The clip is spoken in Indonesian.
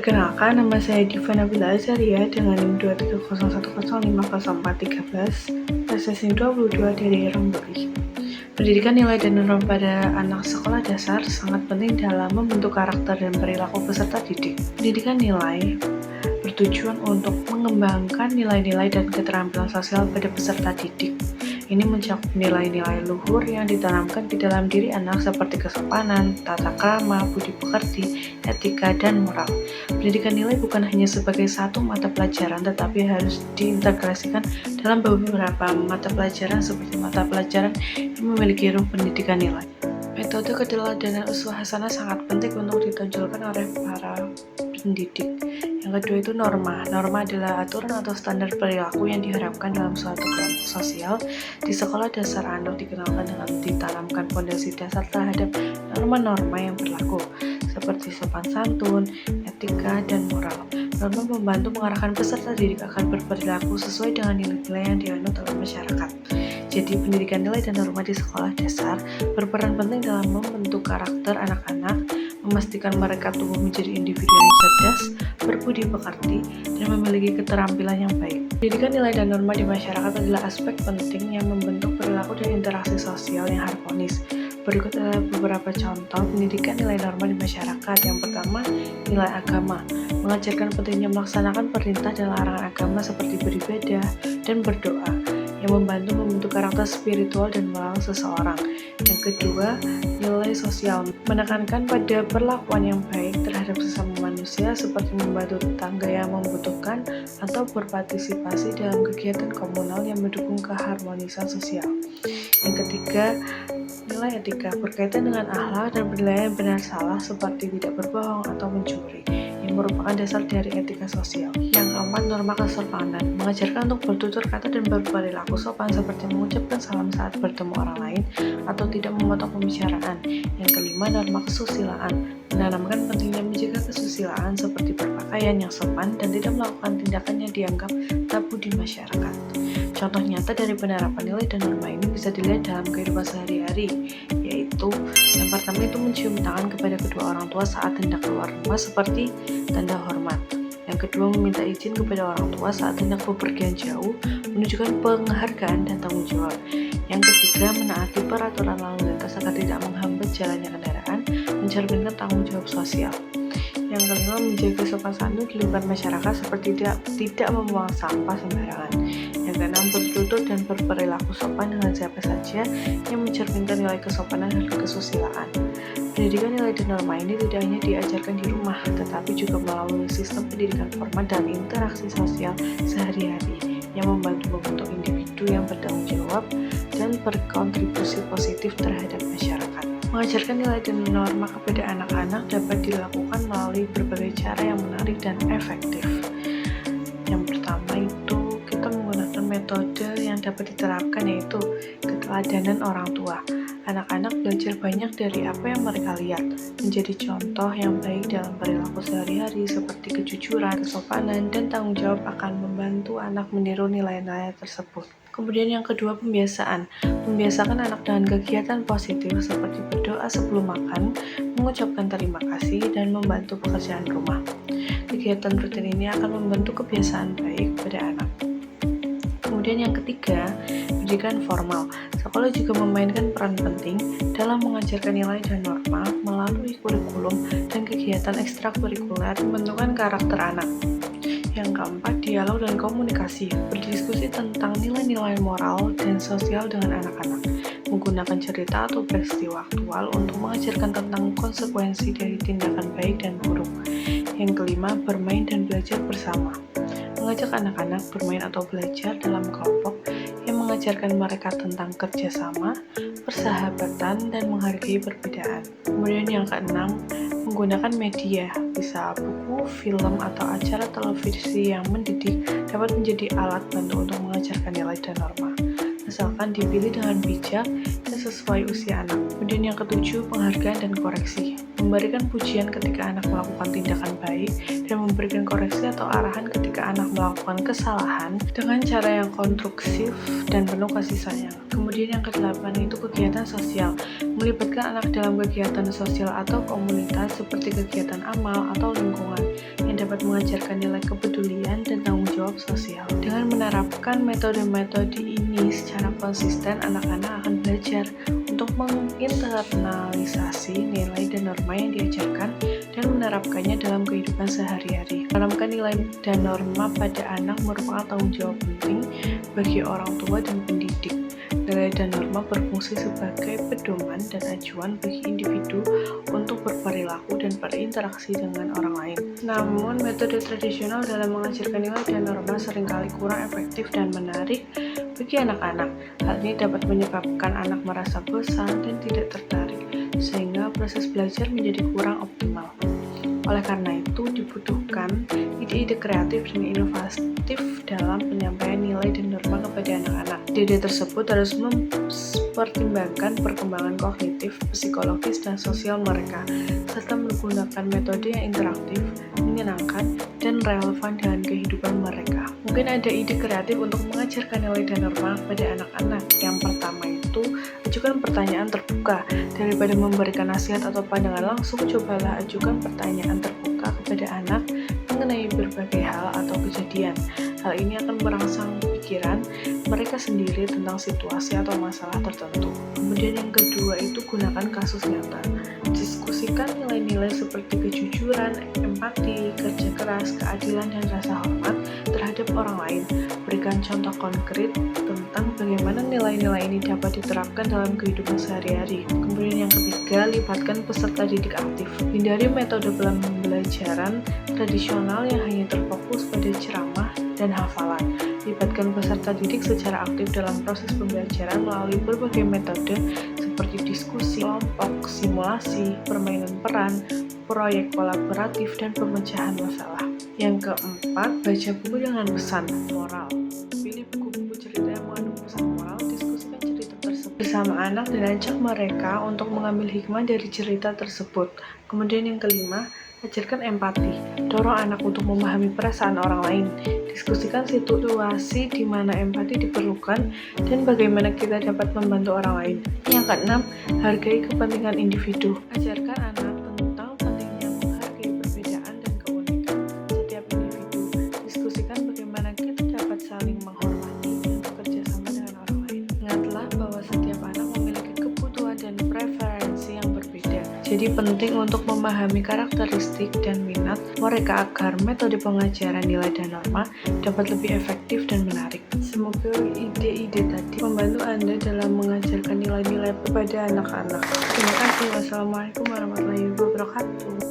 Perkenalkan, nama saya Diva Nabila Azaria dengan NIM 23010504313, SSN 22 dari Romboli. Pendidikan nilai dan norma pada anak sekolah dasar sangat penting dalam membentuk karakter dan perilaku peserta didik. Pendidikan nilai bertujuan untuk mengembangkan nilai-nilai dan keterampilan sosial pada peserta didik. Ini mencakup nilai-nilai luhur yang ditanamkan di dalam diri anak seperti kesopanan, tata krama, budi pekerti, etika, dan moral. Pendidikan nilai bukan hanya sebagai satu mata pelajaran, tetapi harus diintegrasikan dalam beberapa mata pelajaran seperti mata pelajaran yang memiliki ruh pendidikan nilai. Metode keteladanan uswah hasanah sangat penting untuk ditonjolkan oleh para pendidik. Yang kedua itu norma. Norma adalah aturan atau standar perilaku yang diharapkan dalam suatu kelompok sosial. Di sekolah dasar anak dikenalkan dengan ditanamkan fondasi dasar terhadap norma-norma yang berlaku, seperti sopan santun, etika, dan moral. Norma membantu mengarahkan peserta didik akan berperilaku sesuai dengan nilai-nilai yang dianut oleh masyarakat. Jadi, pendidikan nilai dan norma di sekolah dasar berperan penting dalam membentuk karakter anak-anak, memastikan mereka tumbuh menjadi individu yang cerdas, berbudi pekerti, dan memiliki keterampilan yang baik. Pendidikan nilai dan norma di masyarakat adalah aspek penting yang membentuk perilaku dan interaksi sosial yang harmonis. Berikut adalah beberapa contoh pendidikan nilai norma di masyarakat. Yang pertama, nilai agama. Mengajarkan pentingnya melaksanakan perintah dan larangan agama seperti beribadah dan berdoa, yang membantu membentuk karakter spiritual dan moral seseorang. Yang kedua, nilai sosial. Menekankan pada perlakuan yang baik terhadap sesama manusia seperti membantu tetangga yang membutuhkan atau berpartisipasi dalam kegiatan komunal yang mendukung keharmonisan sosial. Yang ketiga, nilai etika berkaitan dengan akhlak dan penilaian benar salah seperti tidak berbohong atau mencuri, yang merupakan dasar dari etika sosial. Yang keempat, norma kesopanan. Mengajarkan untuk bertutur kata dan berperilaku sopan seperti mengucapkan salam saat bertemu orang lain atau tidak memotong pembicaraan. Yang kelima, norma kesusilaan. Menanamkan pentingnya menjaga kesusilaan seperti berpakaian yang sopan dan tidak melakukan tindakan yang dianggap tabu di masyarakat. Contoh nyata dari penerapan nilai dan norma ini bisa dilihat dalam kehidupan sehari-hari, yaitu yang pertama itu mencium tangan kepada kedua orang tua saat hendak keluar rumah seperti tanda hormat. Yang kedua, meminta izin kepada orang tua saat hendak bepergian jauh, menunjukkan penghargaan dan tanggung jawab. Yang ketiga, menaati peraturan lalu lintas agar tidak menghambat jalannya kendaraan, mencerminkan tanggung jawab sosial. Yang kelima, menjaga sopan santun di lingkungan masyarakat seperti tidak membuang sampah sembarangan. Yang keenam, bertutur dan berperilaku sopan dengan siapa saja, yang mencerminkan nilai kesopanan dan kesusilaan. Pendidikan nilai dan norma ini tidak hanya diajarkan di rumah, tetapi juga melalui sistem pendidikan formal dan interaksi sosial sehari-hari, yang membantu membentuk individu yang bertanggung jawab dan berkontribusi positif terhadap masyarakat. Mengajarkan nilai dan norma kepada anak-anak dapat dilakukan melalui berbagai cara yang menarik dan efektif. Yang pertama itu kita menggunakan metode yang dapat diterapkan, yaitu keteladanan orang tua. Anak-anak belajar banyak dari apa yang mereka lihat, menjadi contoh yang baik dalam perilaku sehari-hari seperti kejujuran, kesopanan, dan tanggung jawab akan membantu anak meniru nilai-nilai tersebut. Kemudian yang kedua, pembiasaan. Membiasakan anak dengan kegiatan positif seperti berdoa sebelum makan, mengucapkan terima kasih, dan membantu pekerjaan rumah. Kegiatan rutin ini akan membentuk kebiasaan baik pada anak. Kemudian yang ketiga, pendidikan formal. Sekolah juga memainkan peran penting dalam mengajarkan nilai dan norma melalui kurikulum dan kegiatan ekstrakurikuler pembentukan karakter anak. Yang keempat, dialog dan komunikasi. Berdiskusi tentang nilai-nilai moral dan sosial dengan anak-anak, menggunakan cerita atau peristiwa aktual untuk mengajarkan tentang konsekuensi dari tindakan baik dan buruk. Yang kelima, bermain dan belajar bersama. Mengajak anak-anak bermain atau belajar dalam kelompok yang mengajarkan mereka tentang kerjasama, persahabatan, dan menghargai perbedaan. Kemudian yang keenam, menggunakan media, bisa buku, film, atau acara televisi yang mendidik dapat menjadi alat bantu untuk mengajarkan nilai dan norma, asalkan dipilih dengan bijak dan sesuai usia anak. Kemudian yang ketujuh, penghargaan dan koreksi. Memberikan pujian ketika anak melakukan tindakan baik dan memberikan koreksi atau arahan ketika anak melakukan kesalahan dengan cara yang konstruktif dan penuh kasih sayang. Kemudian yang kedelapan itu kegiatan sosial. Melibatkan anak dalam kegiatan sosial atau komunitas seperti kegiatan amal atau lingkungan yang dapat mengajarkan nilai kepedulian dan tanggung jawab sosial. Dengan menerapkan metode-metode ini secara konsisten, anak-anak akan belajar untuk menginternalisasi nilai dan norma yang diajarkan dan menerapkannya dalam kehidupan sehari-hari. Menanamkan nilai dan norma pada anak merupakan tanggung jawab penting bagi orang tua dan pendidik. Nilai dan norma berfungsi sebagai pedoman dan acuan bagi individu untuk berperilaku dan berinteraksi dengan orang lain. Namun, metode tradisional dalam mengajarkan nilai dan norma seringkali kurang efektif dan menarik bagi anak-anak. Hal ini dapat menyebabkan anak merasa bosan dan tidak tertarik, sehingga proses belajar menjadi kurang optimal. Oleh karena itu, dibutuhkan ide-ide kreatif dan inovatif dalam penyampaian nilai dan norma kepada anak-anak. Ide tersebut harus mempertimbangkan perkembangan kognitif, psikologis, dan sosial mereka, serta menggunakan metode yang interaktif, menyenangkan, dan relevan dengan kehidupan mereka. Mungkin ada ide kreatif untuk mengajarkan nilai dan norma kepada anak-anak. Yang pertama itu, ajukan pertanyaan terbuka. Daripada memberikan nasihat atau pandangan langsung, cobalah ajukan pertanyaan terbuka kepada anak mengenai berbagai hal atau kejadian. Hal ini akan merangsang pikiran mereka sendiri tentang situasi atau masalah tertentu. Kemudian yang kedua itu gunakan kasus nyata. Diskusikan nilai-nilai seperti kejujuran, empati, kerja keras, keadilan, dan rasa hormat terhadap orang lain. Berikan contoh konkret tentang bagaimana nilai-nilai ini dapat diterapkan dalam kehidupan sehari-hari. Kemudian yang ketiga, libatkan peserta didik aktif. Hindari metode pembelajaran tradisional yang hanya terfokus pada ceramah dan hafalan. Libatkan peserta didik secara aktif dalam proses pembelajaran melalui berbagai metode seperti diskusi, kelompok, simulasi, permainan peran, proyek kolaboratif, dan pemecahan masalah. Yang keempat, baca buku dengan pesan moral. Pilih buku-buku cerita yang mengandung pesan moral, diskusikan cerita tersebut bersama anak dan ajak mereka untuk mengambil hikmah dari cerita tersebut. Kemudian yang kelima, ajarkan empati. Dorong anak untuk memahami perasaan orang lain. Diskusikan situasi di mana empati diperlukan dan bagaimana kita dapat membantu orang lain. Yang keenam, hargai kepentingan individu. Ajarkan anak tentang pentingnya menghargai perbedaan dan keunikan setiap individu. Diskusikan bagaimana kita dapat saling menghormati dan bekerja sama dengan orang lain. Ingatlah bahwa setiap anak memiliki kebutuhan dan preferensi yang berbeda. Jadi penting untuk memahami karakteristik dan minat mereka agar metode pengajaran nilai dan norma dapat lebih efektif dan menarik. Semoga ide-ide tadi membantu Anda dalam mengajarkan nilai-nilai kepada anak-anak. Terima kasih. Wassalamualaikum warahmatullahi wabarakatuh.